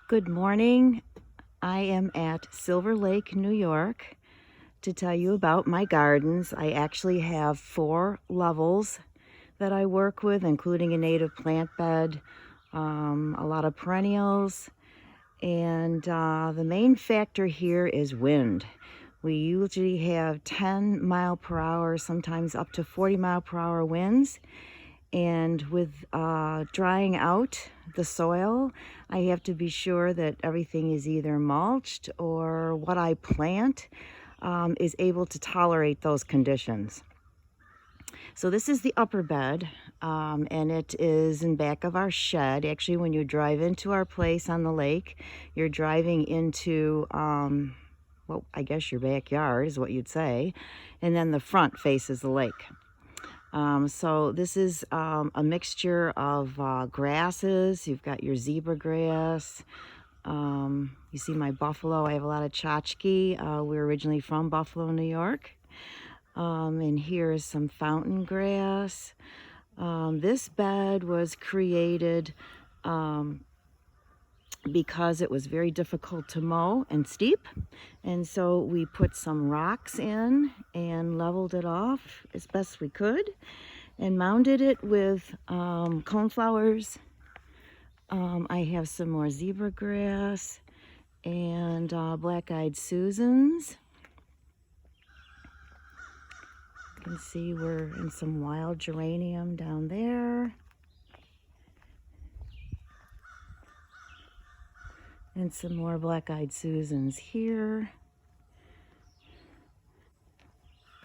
Good morning. I am at Silver Lake, New York to tell you about my gardens. I actually have 4 levels that I work with, including a native plant bed, a lot of perennials, and the main factor here is wind. We usually have 10 mile per hour, sometimes up to 40 mile per hour winds. And with drying out the soil, I have to be sure that everything is either mulched or what I plant is able to tolerate those conditions. So this is the upper bed, and it is in back of our shed. Actually, when you drive into our place on the lake, you're driving into, well, I guess your backyard is what you'd say, and then the front faces the lake. So this is a mixture of grasses. You've got your zebra grass. You see my buffalo. I have a lot of tchotchke. We're originally from Buffalo, New York. And here is some fountain grass. This bed was created because it was very difficult to mow and steep. And so we put some rocks in and leveled it off as best we could and mounded it with coneflowers. I have some more zebra grass and black-eyed Susans. You can see we're in some wild geranium down there. And some more black-eyed Susans here.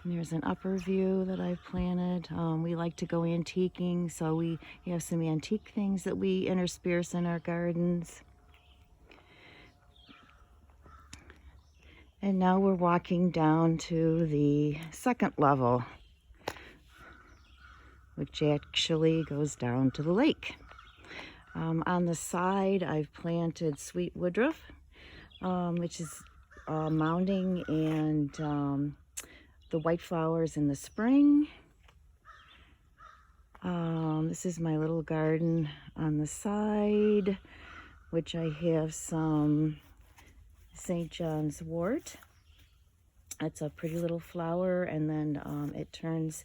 And there's an upper view that I've planted. We like to go antiquing, so we have some antique things that we intersperse in our gardens. And now we're walking down to the second level, which actually goes down to the lake. On the side, I've planted sweet woodruff, which is mounding, and the white flowers in the spring. This is my little garden on the side, which I have some St. John's wort. It's a pretty little flower, and then it turns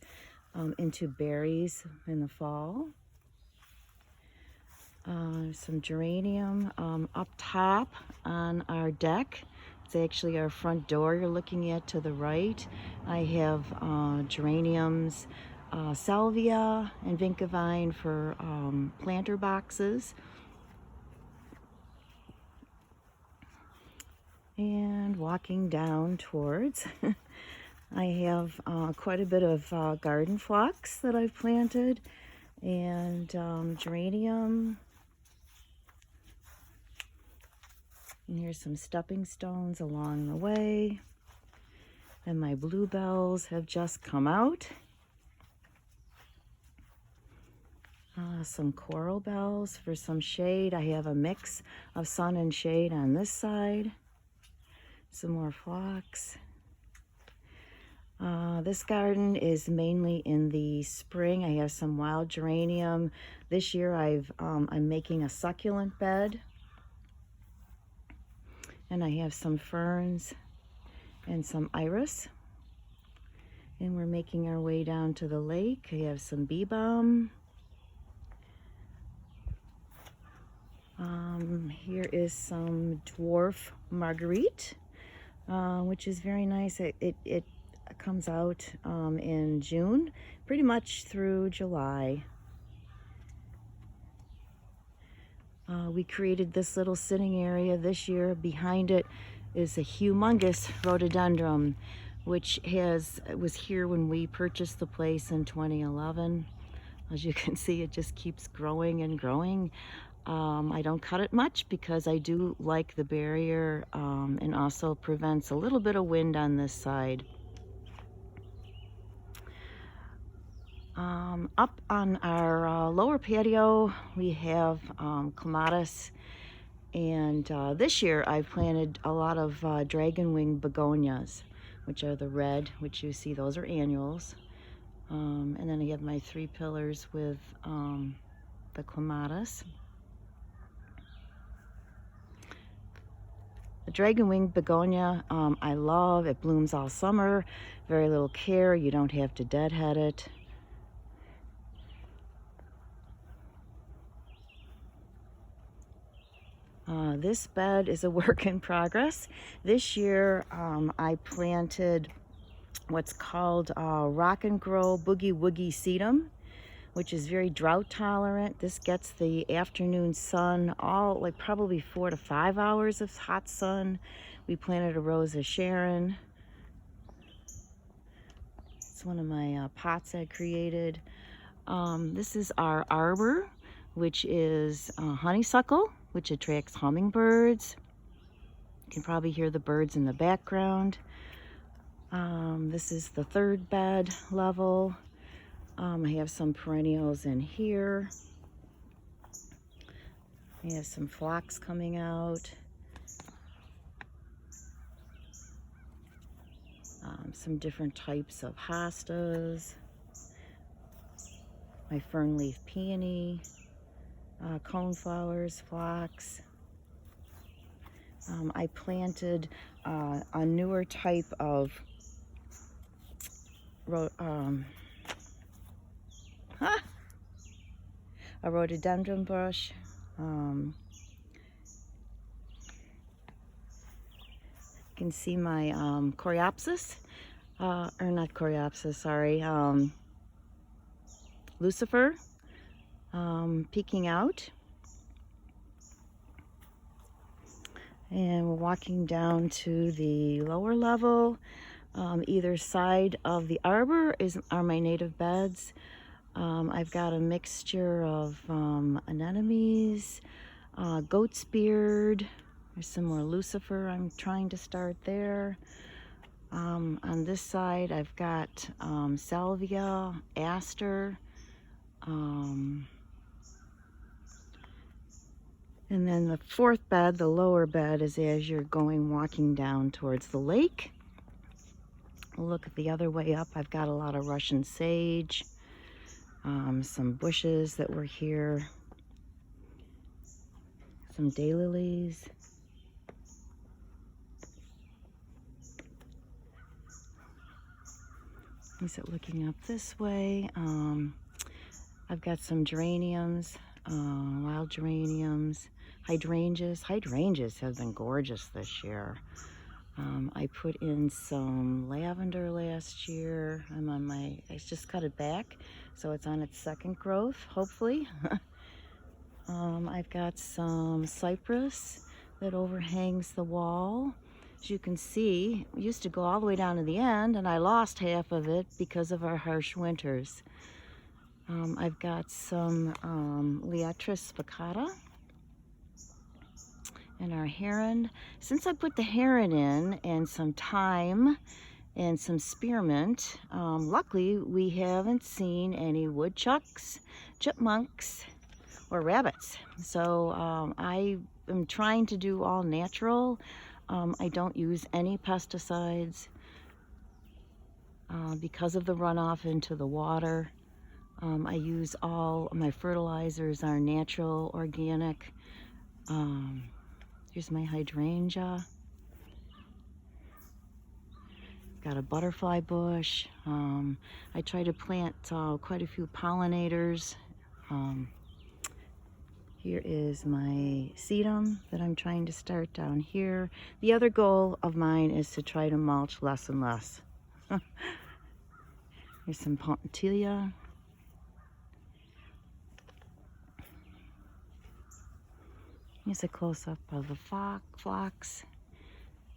into berries in the fall. Some geranium up top on our deck. It's actually our front door you're looking at to the right. I have geraniums, salvia, and vincavine for planter boxes. And walking down towards, I have quite a bit of garden phlox that I've planted, and geranium. And here's some stepping stones along the way. And my bluebells have just come out. Some coral bells for some shade. I have a mix of sun and shade on this side. Some more phlox. This garden is mainly in the spring. I have some wild geranium. This year I'm making a succulent bed. And I have some ferns and some iris. And we're making our way down to the lake. I have some bee balm. Here is some dwarf marguerite, which is very nice. It comes out in June, pretty much through July. We created this little sitting area this year. Behind it is a humongous rhododendron, which was here when we purchased the place in 2011. As you can see, it just keeps growing and growing. I don't cut it much because I do like the barrier, and also prevents a little bit of wind on this side. Up on our lower patio, we have clematis, and this year I've planted a lot of dragonwing begonias, which are the red, which you see, those are annuals. And then I have my 3 pillars with the clematis. dragon wing begonia, I love. It blooms all summer, very little care. You don't have to deadhead it. This bed is a work in progress. This year I planted what's called Rock and Grow Boogie Woogie Sedum, which is very drought tolerant. This gets the afternoon sun, all like probably 4 to 5 hours of hot sun. We planted a Rose of Sharon. It's one of my pots I created. This is our arbor, which is honeysuckle, which attracts hummingbirds. You can probably hear the birds in the background. This is the third bed level. I have some perennials in here. I have some phlox coming out. Some different types of hostas. My fern leaf peony, coneflowers, phlox. I planted a newer type of a rhododendron bush. You can see my coreopsis, or not coreopsis, sorry, Lucifer peeking out. And we're walking down to the lower level. Either side of the arbor are my native beds. I've got a mixture of anemones, goat's beard. There's some more Lucifer I'm trying to start there. On this side I've got salvia, aster, and then the fourth bed, the lower bed, is as you're walking down towards the lake. Look at the other way up. I've got a lot of Russian sage, some bushes that were here, some daylilies. Is it looking up this way? I've got some geraniums, wild geraniums, hydrangeas. Hydrangeas have been gorgeous this year. I put in some lavender last year. I just cut it back, so it's on its second growth, hopefully. I've got some cypress that overhangs the wall. As you can see, it used to go all the way down to the end, and I lost half of it because of our harsh winters. I've got some Liatris spicata and our heron. Since I put the heron in and some thyme and some spearmint, luckily we haven't seen any woodchucks, chipmunks, or rabbits. So I am trying to do all natural. I don't use any pesticides because of the runoff into the water. I use all my fertilizers are natural, organic. Here's my hydrangea. Got a butterfly bush. I try to plant quite a few pollinators. Here is my sedum that I'm trying to start down here. The other goal of mine is to try to mulch less and less. Here's some potentilia. Here's a close-up of the phlox.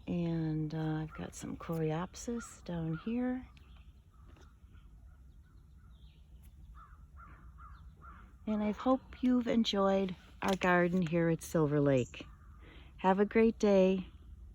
And I've got some coreopsis down here. And I hope you've enjoyed our garden here at Silver Lake. Have a great day.